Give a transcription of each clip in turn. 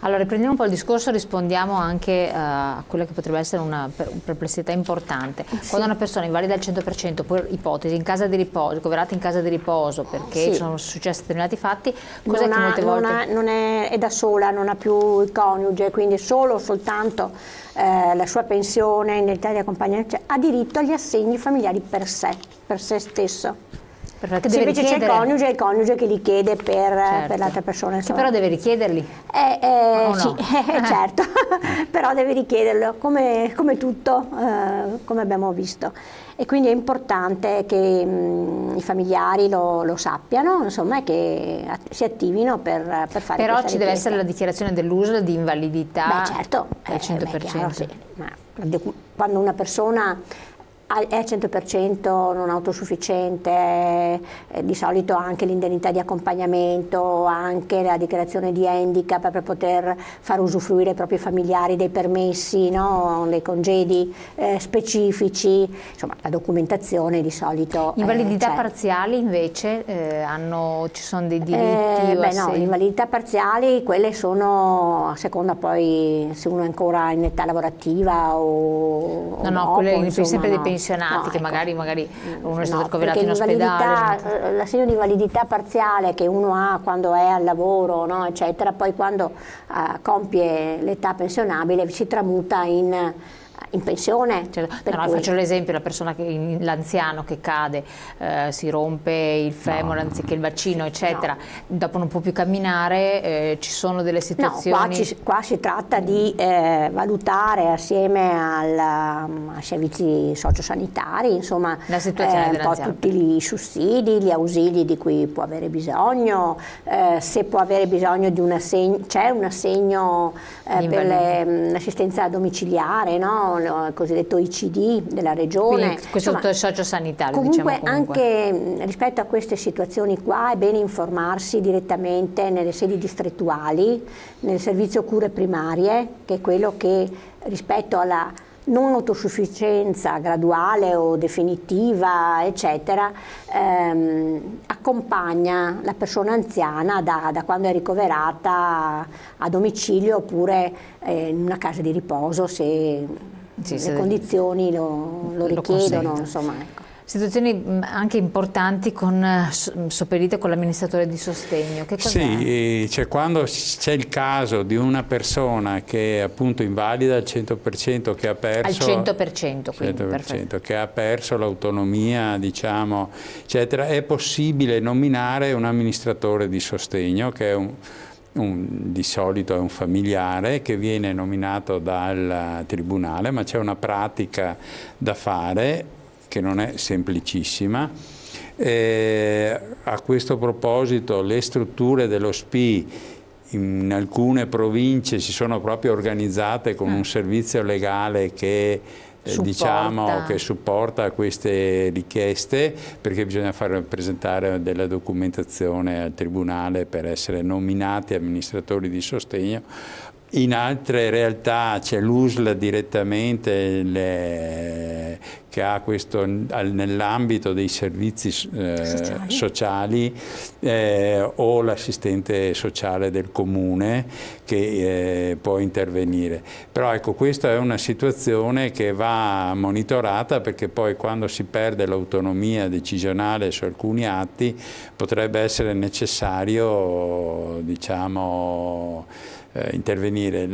Allora, riprendiamo un po' il discorso, rispondiamo anche a quella che potrebbe essere una perplessità importante. Sì. Quando una persona invalida al 100%, per ipotesi, in casa di riposo, ricoverata in casa di riposo perché Sì. sono successi determinati fatti, cos'è che molte volte... Non è da sola, non ha più il coniuge, quindi soltanto la sua pensione, indennità di accompagnamento, ha diritto agli assegni familiari per se stesso. Perfetto, Se deve invece c'è richiedere... è il coniuge che li chiede per l'altra persona. Che però deve richiederli. Sì, no? Certo, però deve richiederlo, come tutto, come abbiamo visto. E quindi è importante che i familiari lo sappiano, insomma, e che si attivino per fare però questa ci deve richiesta. essere la dichiarazione dell'uso di invalidità. Beh, certo, al 100%. chiaro, sì. Ma quando una persona è al 100% non autosufficiente, di solito anche l'indennità di accompagnamento, anche la dichiarazione di handicap per poter far usufruire i propri familiari dei permessi, no? Dei congedi specifici, insomma la documentazione di solito. Invalidità parziali invece ci sono dei diritti? No, le invalidità parziali, quelle sono a seconda poi se uno è ancora in età lavorativa o No, quelle sempre dei pensionati che ecco. magari uno è stato ricoverato in ospedale. L'assegno di invalidità parziale che uno ha quando è al lavoro, no, eccetera, poi quando compie l'età pensionabile si tramuta in pensione. Certo. Faccio l'esempio, l'anziano che cade, si rompe il femore anziché il bacino, eccetera, dopo non può più camminare, ci sono delle situazioni... No, qua si tratta di valutare assieme ai servizi sociosanitari, insomma, la situazione un po' tutti i sussidi, gli ausili di cui può avere bisogno, se può avere bisogno di un assegno, c'è un assegno per l'assistenza domiciliare, no? Il cosiddetto ICD della regione. Quindi questo è sociosanitario. Comunque anche rispetto a queste situazioni qua è bene informarsi direttamente nelle sedi distrettuali, nel servizio cure primarie, che è quello che rispetto alla non autosufficienza graduale o definitiva, eccetera, accompagna la persona anziana da quando è ricoverata a domicilio oppure in una casa di riposo se le condizioni lo richiedono, insomma, ecco. Situazioni anche importanti sopperite con l'amministratore di sostegno. Che cos'è? Sì, cioè quando c'è il caso di una persona che è appunto invalida al 100%, che ha perso... Al 100%, quindi, 100%, che ha perso l'autonomia, diciamo, eccetera, è possibile nominare un amministratore di sostegno, che è di solito è un familiare che viene nominato dal tribunale, ma c'è una pratica da fare che non è semplicissima. A questo proposito le strutture dello SPI in alcune province si sono proprio organizzate con un servizio legale che supporta queste richieste, perché bisogna presentare della documentazione al tribunale per essere nominati amministratori di sostegno. In altre realtà c'è l'USL direttamente che ha questo nell'ambito dei servizi sociali o l'assistente sociale del comune che può intervenire. Però ecco, questa è una situazione che va monitorata, perché poi quando si perde l'autonomia decisionale su alcuni atti potrebbe essere necessario, diciamo, intervenire.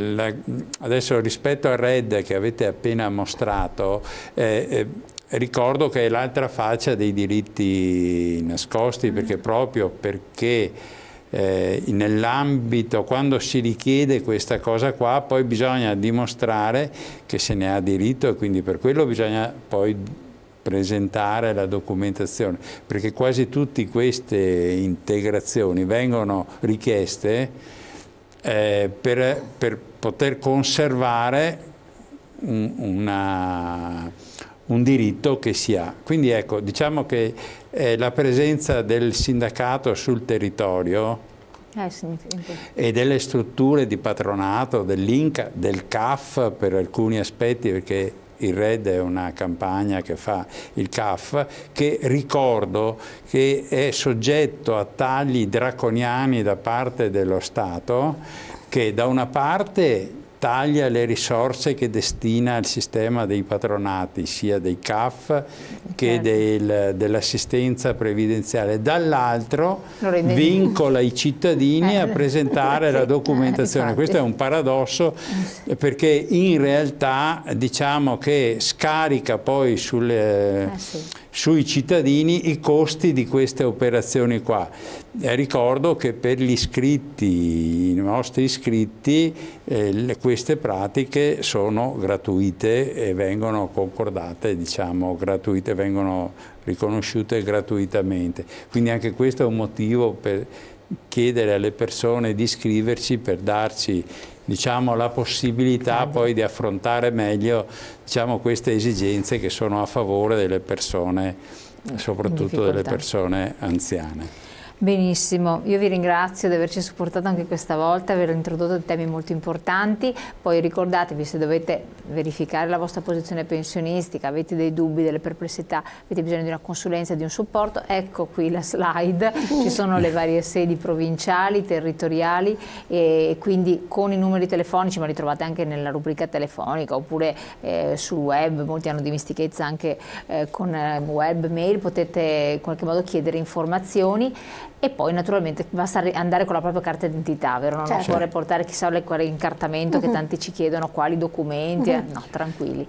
Adesso rispetto al RED che avete appena mostrato, ricordo che è l'altra faccia dei diritti nascosti, perché proprio perché nell'ambito, quando si richiede questa cosa qua, poi bisogna dimostrare che se ne ha diritto, e quindi per quello bisogna poi presentare la documentazione, perché quasi tutte queste integrazioni vengono richieste per poter conservare un diritto che si ha. Quindi ecco, diciamo che la presenza del sindacato sul territorio e delle strutture di patronato, dell'INCA, del CAF per alcuni aspetti, perché il RED è una campagna che fa il CAF, che ricordo che è soggetto a tagli draconiani da parte dello Stato, che da una parte taglia le risorse che destina al sistema dei patronati, sia dei CAF che dell'assistenza previdenziale, dall'altro vincola i cittadini a presentare la documentazione. Questo è un paradosso, perché in realtà diciamo che scarica poi sui cittadini i costi di queste operazioni qua. Ricordo che per gli iscritti, i nostri iscritti, queste pratiche sono gratuite e vengono concordate, diciamo, gratuite, vengono riconosciute gratuitamente. Quindi anche questo è un motivo per chiedere alle persone di iscriversi, per darci, diciamo, la possibilità poi di affrontare meglio, diciamo, queste esigenze che sono a favore delle persone, soprattutto delle persone anziane. Benissimo, io vi ringrazio di averci supportato anche questa volta, aver introdotto temi molto importanti. Poi ricordatevi, se dovete verificare la vostra posizione pensionistica, avete dei dubbi, delle perplessità, avete bisogno di una consulenza, di un supporto, ecco qui la slide, ci sono le varie sedi provinciali, territoriali, e quindi con i numeri telefonici, ma li trovate anche nella rubrica telefonica oppure sul web. Molti hanno dimestichezza anche con web, mail, potete in qualche modo chiedere informazioni. E poi naturalmente basta andare con la propria carta d'identità, vero? Non occorre portare chissà quale incartamento che tanti ci chiedono, quali documenti, no, tranquilli.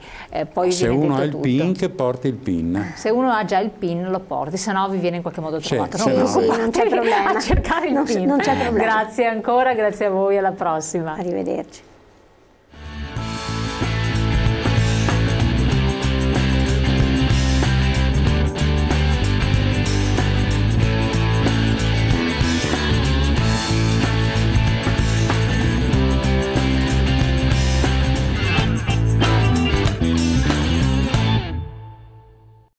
Poi se uno ha il PIN, che porti il PIN. Se uno ha già il PIN lo porti, se no vi viene in qualche modo trovato. Sì, non c'è problema. A cercare il PIN. Non c'è problema. Grazie ancora, grazie a voi, alla prossima. Arrivederci.